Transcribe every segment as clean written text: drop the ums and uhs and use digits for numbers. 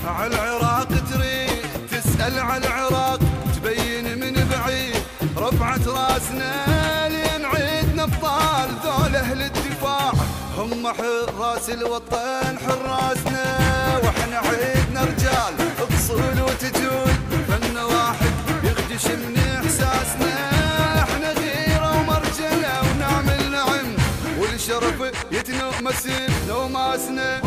عالعراق تريد تسأل عالعراق تبين من بعيد رفعت راسنا لين عيدنا ابطال ذول اهل الدفاع هم حراس الوطن حراسنا واحنا عيدنا رجال اصول وتجول فن واحد يخدش من احساسنا احنا غيره ومرجله ونعمل نعم والشرف يتنمس بنوماسنا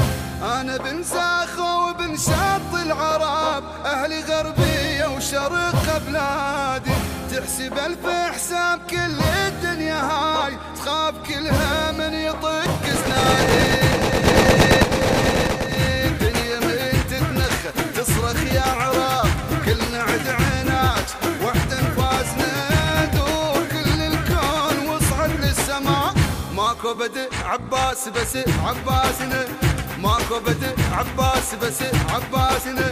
انا بن ساخه وبن شاط العرب اهلي غربيه وشرق بلادي تحسب الف حساب كل الدنيا هاي تخاف كلها من يطق سنادي الدنيا من تتنخى تصرخ يا عراق كلنا عد عينات وحده انفاسنا دور كل الكون وصعد للسماء ماكو بدء عباس بس عباسنا ماكو بدء عباس بس عباسنا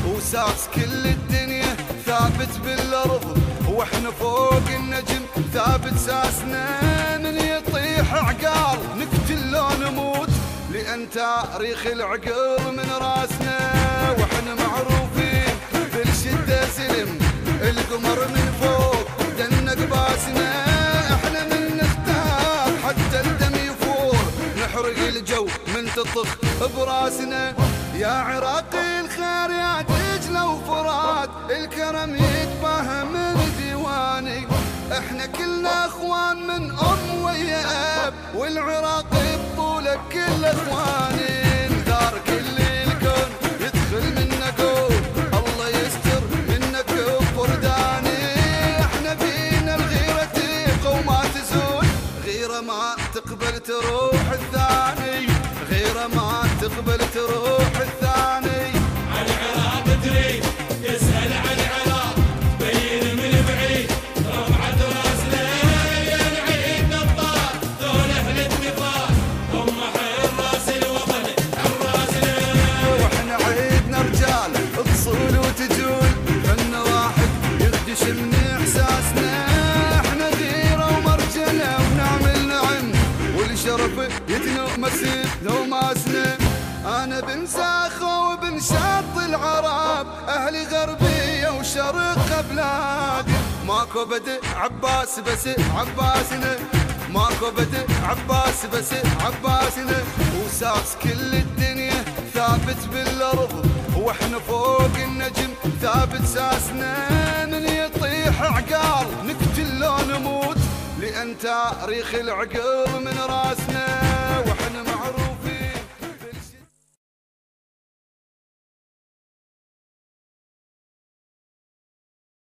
وساس كل الدنيا ثابت بالارض واحنا فوق النجم ثابت ساسنا من يطيح عقال نقتل لو نموت لان تاريخ العقل من راسنا واحنا معروفين بالشده سلم القمر من فوق دنق باسنا احنا من نختار حتى الدم يفور نحرق الجو من تطخ براسنا يا عراقي الخير يا دجله وفرات الكرم يتباهى من ديواني احنا كلنا اخوان من ام ويا اب والعراق بطولك كل اخواني نثار كل الكون يدخل منك الله يستر منك وفرداني احنا فينا الغيره تبقى وما تزول غيره ما تقبل تروح الثاني غيره ما تقبل تروح الثاني عالعراق تريد تسأل عن العراق تبين من بعيد رفعت راسنا لين عيدنا ابطال ذول اهل الدفاع هم حراس الوطن حراسنا واحنا عيدنا رجال اصول وتجول فن واحد يخدش من احساسنا احنا غيره ومرجله ونعمل نعم والشرف يتنمس بنوماسنا انا بن ساخه وبن شاط العرب اهلي غربيه وشرق بلادي ماكو بدء عباس بس عباسنا ماكو بدء عباس بس عباسنا وساس كل الدنيا ثابت بالارض واحنا فوق النجم ثابت ساسنا من يطيح عقال نقتل لو نموت لان تاريخ العقل من راسنا